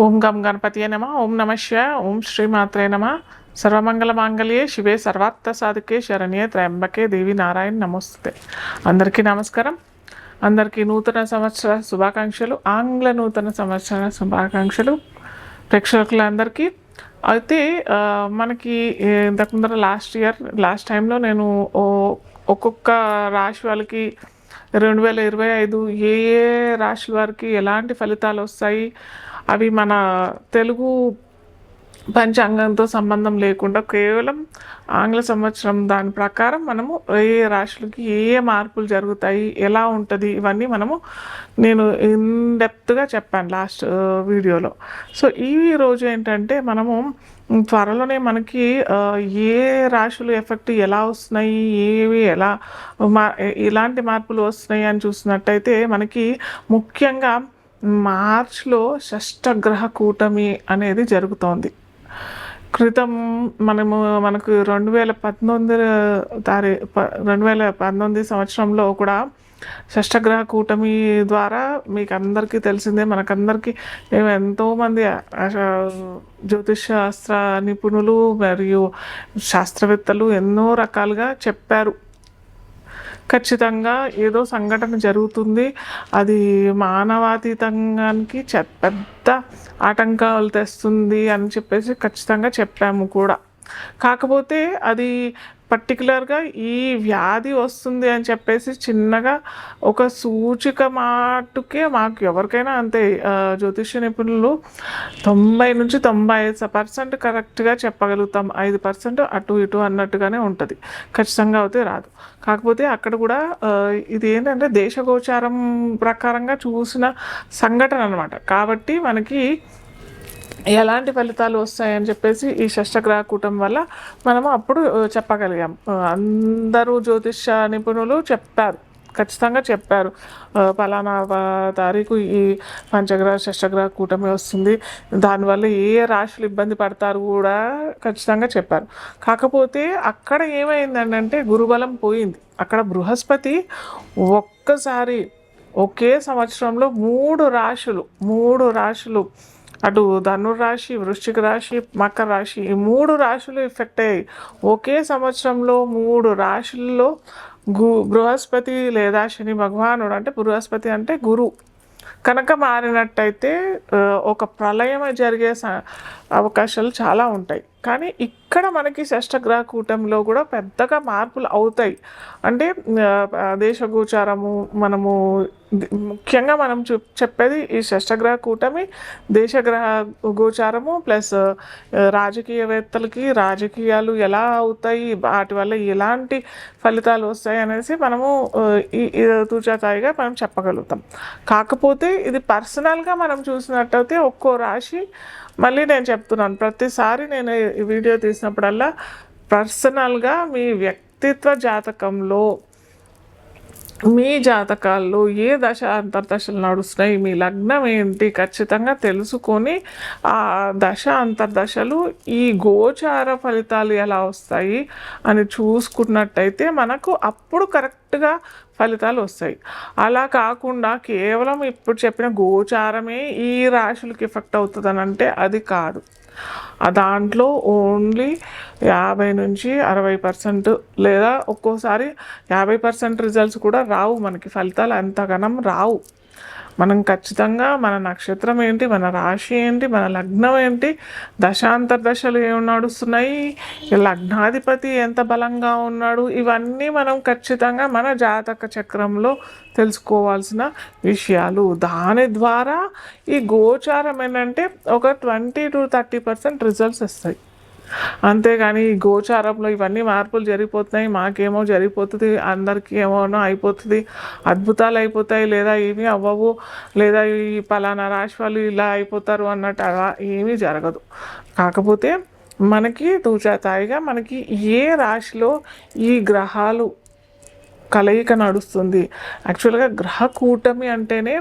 ఓం గం గణపతియే నమ. ఓం నమ శివాయ. ఓం శ్రీమాత్రే నమ. సర్వమంగళ మాంగళ్యే శివే సర్వార్థ సాధకే శరణ్యే త్రయంబకే దేవి నారాయణ నమస్తే. అందరికీ నమస్కారం. అందరికీ నూతన సంవత్సర శుభాకాంక్షలు, ఆంగ్ల నూతన సంవత్సర శుభాకాంక్షలు ప్రేక్షకులందరికీ. అయితే మనకి ఇంతకు ముందర లాస్ట్ టైంలో నేను ఒక్కొక్క రాశి వాళ్ళకి 2025 ఏ ఏ రాశుల వారికి ఎలాంటి ఫలితాలు వస్తాయి, అవి మన తెలుగు పంచాంగంతో సంబంధం లేకుండా కేవలం ఆంగ్ల సంవత్సరం దాని ప్రకారం మనము ఏ రాశులకి ఏ ఏ మార్పులు జరుగుతాయి, ఎలా ఉంటుంది, ఇవన్నీ నేను ఇన్డెప్త్గా చెప్పాను లాస్ట్ వీడియోలో. సో ఈ రోజు ఏంటంటే మనము త్వరలోనే మనకి ఏ రాశులు ఎఫెక్ట్ ఎలా వస్తున్నాయి, ఏవి ఎలా ఇలాంటి మార్పులు వస్తున్నాయి అని చూసినట్టయితే మనకి ముఖ్యంగా మార్చ్లో షష్టగ్రహ కూటమి అనేది జరుగుతోంది. క్రితం మనకు 2019 సంవత్సరంలో కూడా షష్టగ్రహ కూటమి ద్వారా మీకు అందరికీ తెలిసిందే, మనకందరికీ మేము ఎంతోమంది జ్యోతిష్ శాస్త్ర నిపుణులు మరియు శాస్త్రవేత్తలు ఎన్నో రకాలుగా చెప్పారు. ఖచ్చితంగా ఏదో సంఘటన జరుగుతుంది, అది మానవాతీతంగానికి పెద్ద ఆటంకాలు తెస్తుంది అని చెప్పేసి ఖచ్చితంగా చెప్పాము కూడా. కాకపోతే అది పర్టికులర్గా ఈ వ్యాధి వస్తుంది అని చెప్పేసి చిన్నగా ఒక సూచిక మాటుకే మాకు ఎవరికైనా అంతే, జ్యోతిష్య నిపుణులు 90 నుంచి 95% కరెక్ట్గా చెప్పగలుగుతాం. 5% అటు ఇటు అన్నట్టుగానే ఉంటుంది, ఖచ్చితంగా అయితే రాదు. కాకపోతే అక్కడ కూడా ఇది ఏంటంటే దేశగోచారం ప్రకారంగా చూసిన సంఘటన అనమాట. కాబట్టి మనకి ఎలాంటి ఫలితాలు వస్తాయని చెప్పేసి ఈ షష్టగ్రహ కూటమి వల్ల మనము అప్పుడు చెప్పగలిగాం. అందరూ జ్యోతిష నిపుణులు చెప్పారు, ఖచ్చితంగా చెప్పారు, ఫలానా తారీఖు ఈ పంచగ్రహ షష్టగ్రహ కూటమి వస్తుంది, దానివల్ల ఏ రాశులు ఇబ్బంది పడతారు కూడా ఖచ్చితంగా చెప్పారు. కాకపోతే అక్కడ ఏమైందంటే గురుబలం పోయింది. అక్కడ బృహస్పతి ఒక్కసారి ఒకే సంవత్సరంలో మూడు రాశులు అటు ధనుర్రాశి, వృశ్చిక రాశి, మకర రాశి, ఈ 3 రాశులు ఎఫెక్ట్ అయ్యాయి. ఒకే సంవత్సరంలో 3 రాశుల్లో బృహస్పతి లేదా శని భగవానుడు, అంటే బృహస్పతి అంటే గురు కనుక మారినట్టయితే ఒక ప్రళయం జరిగే అవకాశాలు చాలా ఉంటాయి. కానీ ఇక్కడ మనకి షష్టగ్రహ కూటమిలో కూడా పెద్దగా మార్పులు అవుతాయి. అంటే దేశగోచారము మనము ముఖ్యంగా మనం చెప్పేది ఈ షష్టగ్రహ కూటమి దేశగ్రహ గోచారము ప్లస్ రాజకీయవేత్తలకి రాజకీయాలు ఎలా అవుతాయి, వాటి వల్ల ఎలాంటి ఫలితాలు వస్తాయి అనేసి మనము తూచాతాయిగా మనం చెప్పగలుగుతాం. కాకపోతే ఇది పర్సనల్గా మనం చూసినట్టయితే ఒక్కో రాశి, మళ్ళీ నేను చెప్తున్నాను ప్రతిసారి నేను ఈ వీడియో తీసినప్పుడల్లా పర్సనల్గా మీ వ్యక్తిత్వ జాతకంలో మీ జాతకాల్లో ఏ దశ అంతర్దశలు నడుస్తున్నాయి, మీ లగ్నం ఏంటి ఖచ్చితంగా తెలుసుకొని ఆ దశ అంతర్దశలు ఈ గోచార ఫలితాలు ఎలా వస్తాయి అని చూసుకున్నట్టయితే మనకు అప్పుడు కరెక్ట్గా ఫలితాలు వస్తాయి. అలా కాకుండా కేవలం ఇప్పుడు చెప్పిన గోచారమే ఈ రాశులకి ఎఫెక్ట్ అవుతుందని అంటే అది కాదు. దాంట్లో ఓన్లీ 50 నుంచి 60% లేదా ఒక్కోసారి 50% రిజల్ట్స్ కూడా రావు, మనకి ఫలితాలు అంతగనం రావు. మనం ఖచ్చితంగా మన నక్షత్రం ఏంటి, మన రాశి ఏంటి, మన లగ్నం ఏంటి, దశాంతర్దశలు ఏమి నడుస్తున్నాయి, లగ్నాధిపతి ఎంత బలంగా ఉన్నాడు, ఇవన్నీ మనం ఖచ్చితంగా మన జాతక చక్రంలో తెలుసుకోవాల్సిన విషయాలు. దాని ద్వారా ఈ గోచారం ఏంటంటే ఒక 20 to 30% రిజల్ట్స్ వస్తాయి. అంతేగాని ఈ గోచారంలో ఇవన్నీ మార్పులు జరిగిపోతున్నాయి, మాకేమో జరిగిపోతుంది, అందరికీ ఏమోనో అయిపోతుంది, అద్భుతాలు అయిపోతాయి, లేదా ఏమీ అవ్వవు, లేదా ఈ పలానా రాశి వాళ్ళు ఇలా అయిపోతారు అన్నట్టు అలా ఏమీ జరగదు. కాకపోతే మనకి తూచాతాయిగా మనకి ఏ రాశిలో ఈ గ్రహాలు కలయిక నడుస్తుంది. యాక్చువల్గా గ్రహ కూటమి అంటేనే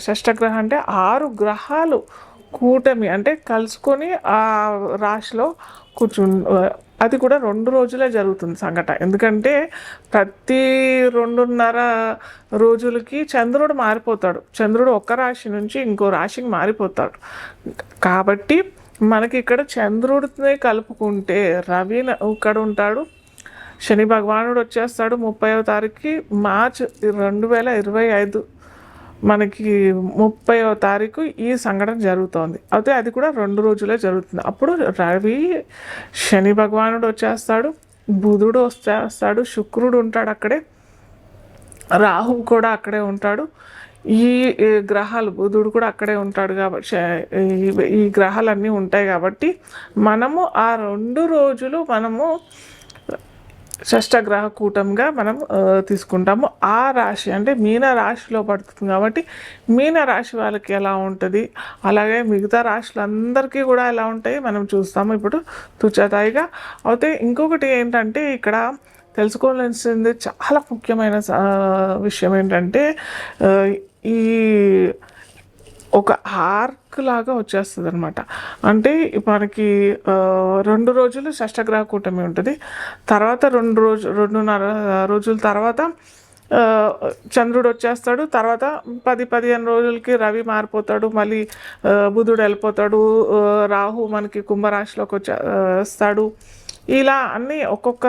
షష్టగ్రహం అంటే 6 గ్రహాలు కూటమి అంటే కలుసుకొని ఆ రాశిలో కూర్చు అది కూడా 2 రోజులే జరుగుతుంది సంఘటన. ఎందుకంటే ప్రతి 2.5 రోజులకి చంద్రుడు మారిపోతాడు. చంద్రుడు ఒక రాశి నుంచి ఇంకో రాశికి మారిపోతాడు. కాబట్టి మనకి ఇక్కడ చంద్రుడిని కలుపుకుంటే రవి ఇక్కడ ఉంటాడు, శని భగవానుడు వచ్చేస్తాడు 30వ తారీఖుకి మార్చి 2025 మనకి 30వ తారీఖు ఈ సంఘటన జరుగుతోంది. అయితే అది కూడా 2 రోజులే జరుగుతుంది. అప్పుడు రవి శని భగవానుడు వచ్చేస్తాడు, బుధుడు వచ్చేస్తాడు, శుక్రుడు ఉంటాడు అక్కడే, రాహు కూడా అక్కడే ఉంటాడు. ఈ గ్రహాలు బుధుడు కూడా అక్కడే ఉంటాడు కాబట్టి ఈ గ్రహాలన్నీ ఉంటాయి కాబట్టి మనము ఆ 2 రోజులు మనము షష్టగ్రహ కూటంగా మనం తీసుకుంటాము. ఆ రాశి అంటే మీన రాశిలో పడుతుంది కాబట్టి మీన రాశి వాళ్ళకి ఎలా ఉంటుంది, అలాగే మిగతా రాశులందరికీ కూడా ఎలా ఉంటాయి మనం చూస్తాము ఇప్పుడు తుచతాయిగా. అయితే ఇంకొకటి ఏంటంటే ఇక్కడ తెలుసుకోవాల్సింది చాలా ముఖ్యమైన విషయం ఏంటంటే ఈ ఒక ఆర్క్ లాగా వచ్చేస్తుంది అనమాట. అంటే మనకి 2 రోజులు షష్టగ్రహ కూటమి ఉంటుంది. తర్వాత 2.5 రోజుల తర్వాత చంద్రుడు వచ్చేస్తాడు. తర్వాత 10-15 రోజులకి రవి మారిపోతాడు, మళ్ళీ బుధుడు వెళ్ళిపోతాడు, రాహు మనకి కుంభరాశిలోకి వచ్చేస్తాడు. ఇలా అన్నీ ఒక్కొక్క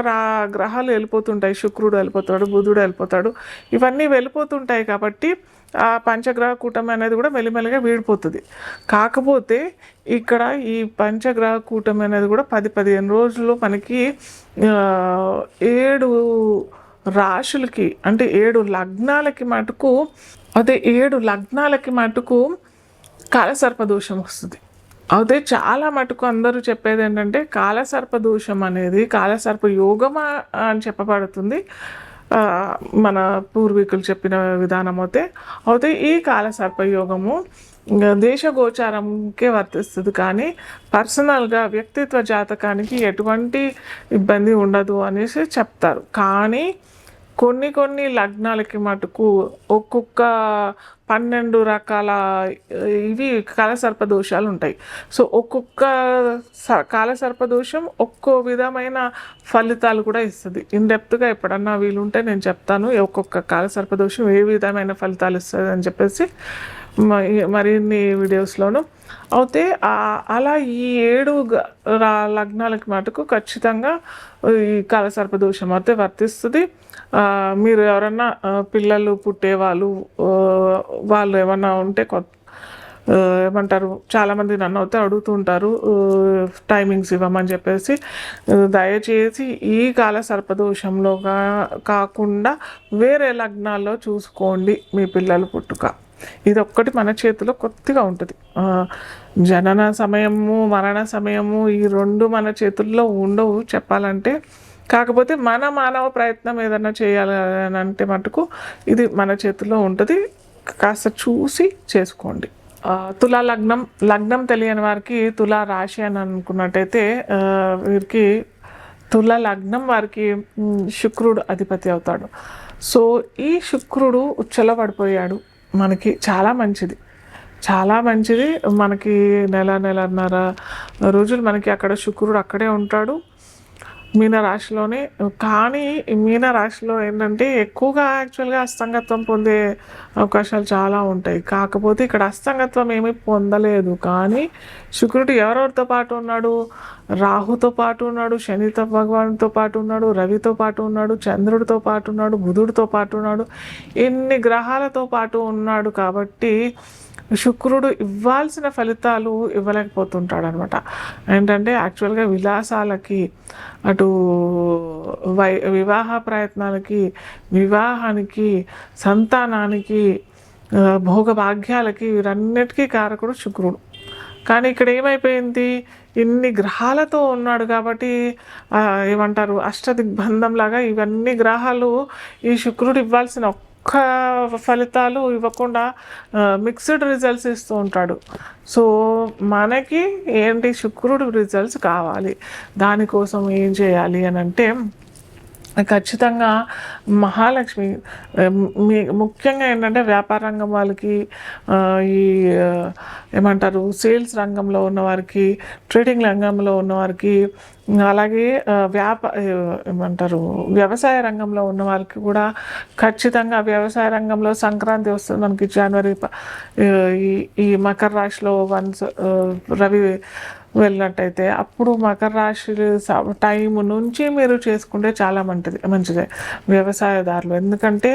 గ్రహాలు వెళ్ళిపోతుంటాయి. శుక్రుడు వెళ్ళిపోతాడు, బుధుడు వెళ్ళిపోతాడు, ఇవన్నీ వెళ్ళిపోతుంటాయి. కాబట్టి ఆ పంచగ్రహ కూటమి అనేది కూడా మెల్లిమెల్లిగా వీడిపోతుంది. కాకపోతే ఇక్కడ ఈ పంచగ్రహ కూటమి అనేది కూడా 10-15 రోజుల్లో మనకి 7 రాశులకి అంటే 7 లగ్నాలకి మటుకు, అదే 7 లగ్నాలకి మటుకు కాలసర్పదోషం వస్తుంది. అదే చాలా మటుకు అందరూ చెప్పేది ఏంటంటే కాలసర్పదోషం అనేది కాలసర్ప యోగమా అని చెప్పబడుతుంది. మన పూర్వీకులు చెప్పిన విధానం అయితే ఈ కాలసర్పయోగము దేశగోచారంకే వర్తిస్తుంది, కానీ పర్సనల్గా వ్యక్తిత్వ జాతకానికి ఎటువంటి ఇబ్బంది ఉండదు అనేసి చెప్తారు. కానీ కొన్ని లగ్నాలకి మటుకు ఒక్కొక్క 12 రకాల ఇవి కాలసర్పదోషాలు ఉంటాయి. సో ఒక్కొక్క కాలసర్పదోషం ఒక్కో విధమైన ఫలితాలు కూడా ఇస్తుంది. ఇన్డెప్త్గా ఎప్పుడన్నా వీలుంటే నేను చెప్తాను ఒక్కొక్క కాలసర్పదోషం ఏ విధమైన ఫలితాలు ఇస్తుంది అని చెప్పేసి మరిన్ని వీడియోస్లోను. అయితే అలా ఈ 7 లగ్నాలకి మటుకు ఖచ్చితంగా ఈ కాలసర్పదోషం అయితే వర్తిస్తుంది. మీరు ఎవరన్నా పిల్లలు పుట్టేవాళ్ళు వాళ్ళు ఏమన్నా ఉంటే ఏమంటారు, చాలామంది నన్ను అయితే అడుగుతుంటారు టైమింగ్స్ ఇవ్వమని చెప్పేసి. దయచేసి ఈ కాలసర్పదోషంలో కాకుండా వేరే లగ్నాల్లో చూసుకోండి మీ పిల్లలు పుట్టుక. ఇది ఒక్కటి మన చేతిలో కొద్దిగా ఉంటుంది. జనన సమయము మరణ సమయము ఈ 2 మన చేతుల్లో ఉండవు చెప్పాలంటే. కాకపోతే మన మానవ ప్రయత్నం ఏదైనా చేయాలని అంటే మటుకు ఇది మన చేతుల్లో ఉంటుంది. కాస్త చూసి చేసుకోండి. తులా లగ్నం తెలియని వారికి తులా రాశి అని అనుకున్నట్టయితే వీరికి తులా లగ్నం వారికి శుక్రుడు అధిపతి అవుతాడు. సో ఈ శుక్రుడు ఉచ్చలపడిపోయాడు మనకి చాలా మంచిది, చాలా మంచిది. మనకి నెలన్నర రోజులు మనకి అక్కడ శుక్రుడు అక్కడే ఉంటాడు మీనరాశిలోనే. కానీ మీనరాశిలో ఏంటంటే ఎక్కువగా యాక్చువల్గా అస్తంగత్వం పొందే అవకాశాలు చాలా ఉంటాయి. కాకపోతే ఇక్కడ అస్తంగత్వం ఏమీ పొందలేదు, కానీ శుక్రుడు ఎవరెవరితో పాటు ఉన్నాడు, రాహుతో పాటు ఉన్నాడు, శనితో భగవానుతో పాటు ఉన్నాడు, రవితో పాటు ఉన్నాడు, చంద్రుడితో పాటు ఉన్నాడు, బుధుడితో పాటు ఉన్నాడు, ఇన్ని గ్రహాలతో పాటు ఉన్నాడు. కాబట్టి శుక్రుడు ఇవ్వాల్సిన ఫలితాలు ఇవ్వలేకపోతుంటాడు అనమాట. ఏంటంటే యాక్చువల్గా విలాసాలకి, అటు వివాహ ప్రయత్నాలకి, వివాహానికి, సంతానానికి, భోగభాగ్యాలకి వీరన్నిటికీ కారకుడు శుక్రుడు. కానీ ఇక్కడ ఏమైపోయింది, ఇన్ని గ్రహాలతో ఉన్నాడు కాబట్టి ఏమంటారు అష్టదిగ్బంధంలాగా ఇవన్నీ గ్రహాలు ఈ శుక్రుడు ఇవ్వాల్సిన ఫలితాలు ఇవ్వకుండా మిక్స్డ్ రిజల్ట్స్ ఇస్తూ ఉంటాడు. సో మనకి ఏంటి శుక్రుడు రిజల్ట్స్ కావాలి, దానికోసం ఏం చేయాలి అని అంటే ఖచ్చితంగా మహాలక్ష్మి ముఖ్యంగా ఏంటంటే వ్యాపార రంగం వాళ్ళకి, ఈ ఏమంటారు సేల్స్ రంగంలో ఉన్నవారికి, ట్రేడింగ్ రంగంలో ఉన్నవారికి, అలాగే ఏమంటారు వ్యవసాయ రంగంలో ఉన్న వాళ్ళకి కూడా ఖచ్చితంగా వ్యవసాయ రంగంలో సంక్రాంతి వస్తుంది మనకి జనవరి ఈ ఈ మకర రాశిలో వన్స్ రవి వెళ్ళినట్టయితే అప్పుడు మకర రాశి టైం నుంచి మీరు చేసుకుంటే చాలా మంచిదే వ్యవసాయదారులు. ఎందుకంటే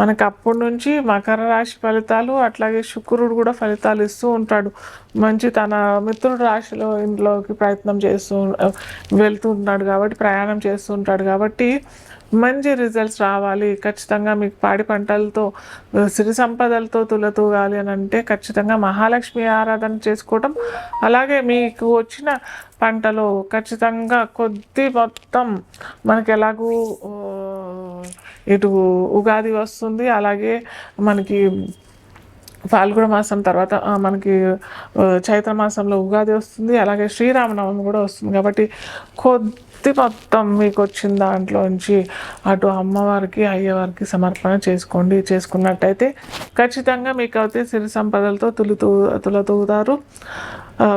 మనకు అప్పటి నుంచి మకర రాశి ఫలితాలు, అట్లాగే శుక్రుడు కూడా ఫలితాలు ఇస్తూ ఉంటాడు. మంచి తన మిత్రుడు రాశిలో ఇంట్లోకి ప్రయత్నం చేస్తూ వెళ్తుంటాడు కాబట్టి, ప్రయాణం చేస్తూ ఉంటాడు కాబట్టి మంచి రిజల్ట్స్ రావాలి. ఖచ్చితంగా మీకు పాడి పంటలతో, సిరి సంపదలతో తులతూగాలి అని అంటే ఖచ్చితంగా మహాలక్ష్మి ఆరాధన చేసుకోవటం, అలాగే మీకు వచ్చిన పంటలో ఖచ్చితంగా కొద్ది మొత్తం మనకి ఎలాగూ ఇటు ఉగాది వస్తుంది, అలాగే మనకి ఫాల్గుణ మాసం తర్వాత మనకి చైత్ర మాసంలో ఉగాది వస్తుంది, అలాగే శ్రీరామనవమి కూడా వస్తుంది. కాబట్టి కొద్ది మొత్తం మీకు వచ్చిన దాంట్లోంచి అటు అమ్మవారికి అయ్యవారికి సమర్పణ చేసుకున్నట్టయితే ఖచ్చితంగా మీకు అయితే సిరి సంపదలతో తులతూగుతారు.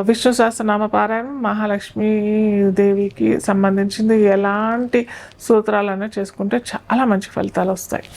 విష్ణు సహస్రనామ పారాయణం మహాలక్ష్మీ దేవికి సంబంధించింది ఎలాంటి సూత్రాలన్నా చేసుకుంటే చాలా మంచి ఫలితాలు వస్తాయి.